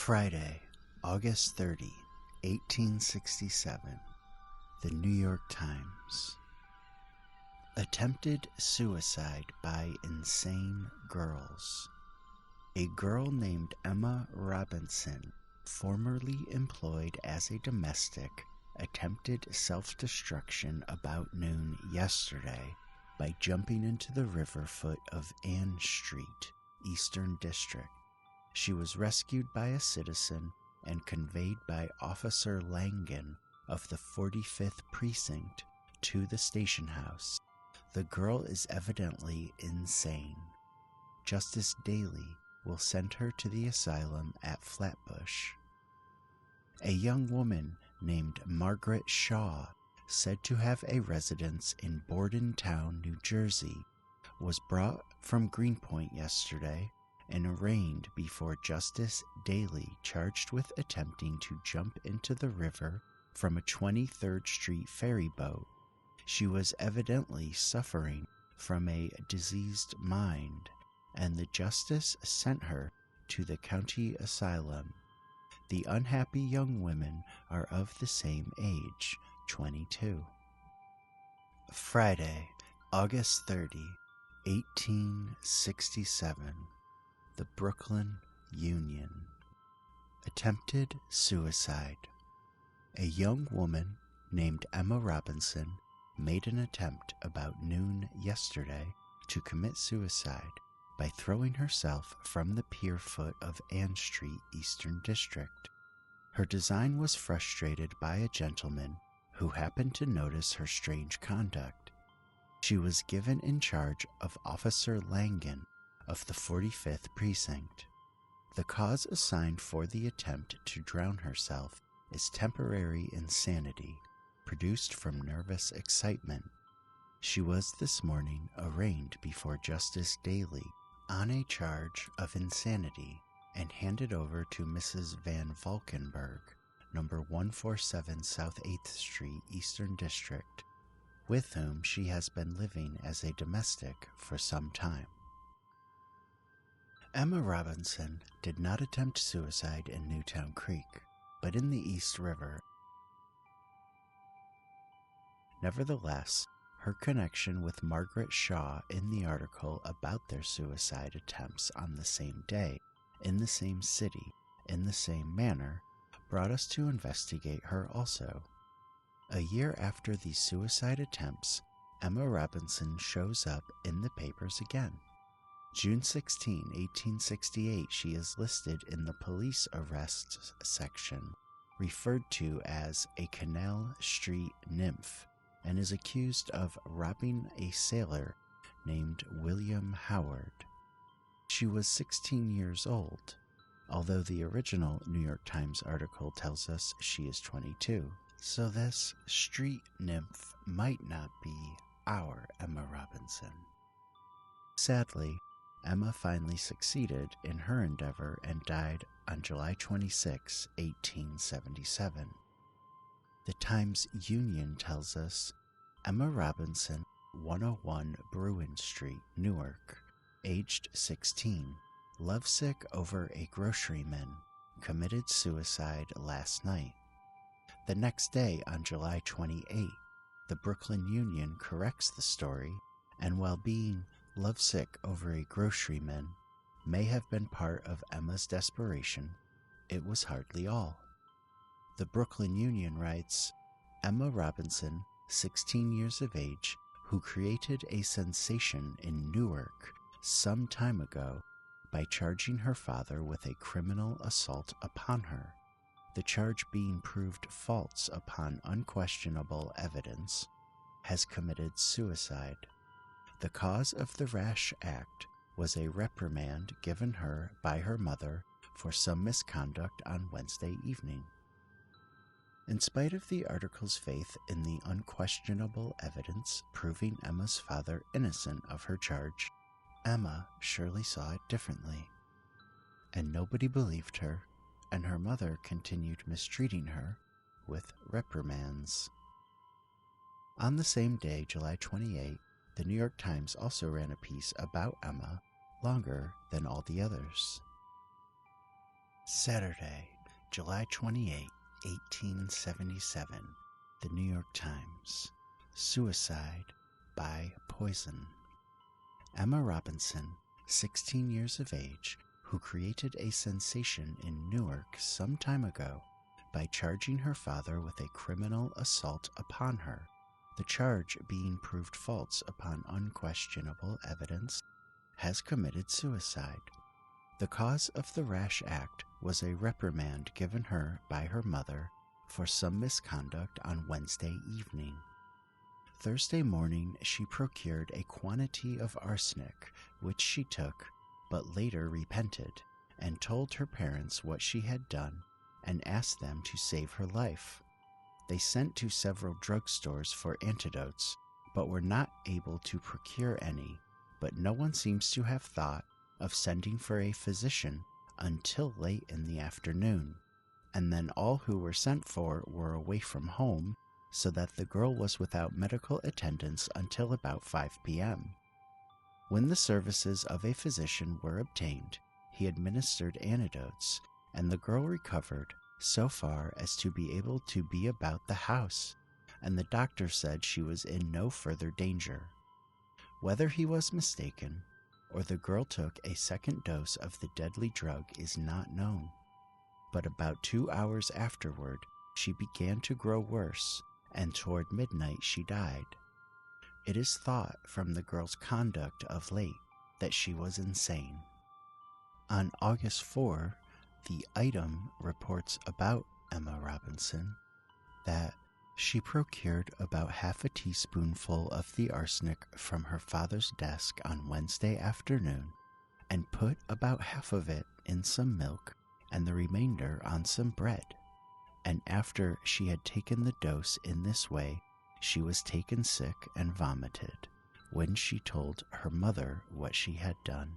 Friday, August 30, 1867. The New York Times. Attempted suicide by insane girls. A girl named Emma Robinson, formerly employed as a domestic, attempted self-destruction about noon yesterday by jumping into the river foot of Ann Street, Eastern District. She was rescued by a citizen and conveyed by Officer Langan of the 45th Precinct to the station house. The girl is evidently insane. Justice Daly will send her to the asylum at Flatbush. A young woman named Margaret Shaw, said to have a residence in Bordentown, New Jersey, was brought from Greenpoint yesterday and arraigned before Justice Daly, charged with attempting to jump into the river from a 23rd Street ferry boat. She was evidently suffering from a diseased mind, and the justice sent her to the county asylum. The unhappy young women are of the same age, 22. Friday, August 30, 1867. The Brooklyn Union. Attempted suicide. A young woman named Emma Robinson made an attempt about noon yesterday to commit suicide by throwing herself from the pier foot of Ann Street, Eastern District. Her design was frustrated by a gentleman who happened to notice her strange conduct. She was given in charge of Officer Langan of the 45th Precinct. The cause assigned for the attempt to drown herself is temporary insanity, produced from nervous excitement. She was this morning arraigned before Justice Daly on a charge of insanity and handed over to Mrs. Van Valkenburg, number 147 South 8th Street, Eastern District, with whom she has been living as a domestic for some time. Emma Robinson did not attempt suicide in Newtown Creek, but in the East River. Nevertheless, her connection with Margaret Shaw in the article about their suicide attempts on the same day, in the same city, in the same manner, brought us to investigate her also. A year after these suicide attempts, Emma Robinson shows up in the papers again. June 16, 1868, she is listed in the police arrests section, referred to as a Canal Street nymph, and is accused of robbing a sailor named William Howard. She was 16 years old, although the original New York Times article tells us she is 22, so this street nymph might not be our Emma Robinson. Sadly, Emma finally succeeded in her endeavor and died on July 26, 1877. The Times-Union tells us Emma Robinson, 101 Bruin Street, Newark, aged 16, lovesick over a groceryman, committed suicide last night. The next day, on July 28, the Brooklyn Union corrects the story, and while being lovesick over a groceryman may have been part of Emma's desperation, it was hardly all. The Brooklyn Union writes, Emma Robinson, 16 years of age, who created a sensation in Newark some time ago by charging her father with a criminal assault upon her, the charge being proved false upon unquestionable evidence, has committed suicide. The cause of the rash act was a reprimand given her by her mother for some misconduct on Wednesday evening. In spite of the article's faith in the unquestionable evidence proving Emma's father innocent of her charge, Emma surely saw it differently. And nobody believed her, and her mother continued mistreating her with reprimands. On the same day, July 28, the New York Times also ran a piece about Emma, longer than all the others. Saturday, July 28, 1877. The New York Times. Suicide by poison. Emma Robinson, 16 years of age, who created a sensation in Newark some time ago by charging her father with a criminal assault upon her, the charge being proved false upon unquestionable evidence, has committed suicide. The cause of the rash act was a reprimand given her by her mother for some misconduct on Wednesday evening. Thursday morning she procured a quantity of arsenic, which she took, but later repented, and told her parents what she had done, and asked them to save her life. They sent to several drugstores for antidotes, but were not able to procure any, but no one seems to have thought of sending for a physician until late in the afternoon, and then all who were sent for were away from home, so that the girl was without medical attendance until about 5 p.m. When the services of a physician were obtained, he administered antidotes, and the girl recovered so far as to be able to be about the house, and the doctor said she was in no further danger. Whether he was mistaken, or the girl took a second dose of the deadly drug is not known, but about 2 hours afterward she began to grow worse, and toward midnight she died. It is thought from the girl's conduct of late that she was insane. On August 4, the Item reports about Emma Robinson that she procured about half a teaspoonful of the arsenic from her father's desk on Wednesday afternoon and put about half of it in some milk and the remainder on some bread. And after she had taken the dose in this way, she was taken sick and vomited, when she told her mother what she had done.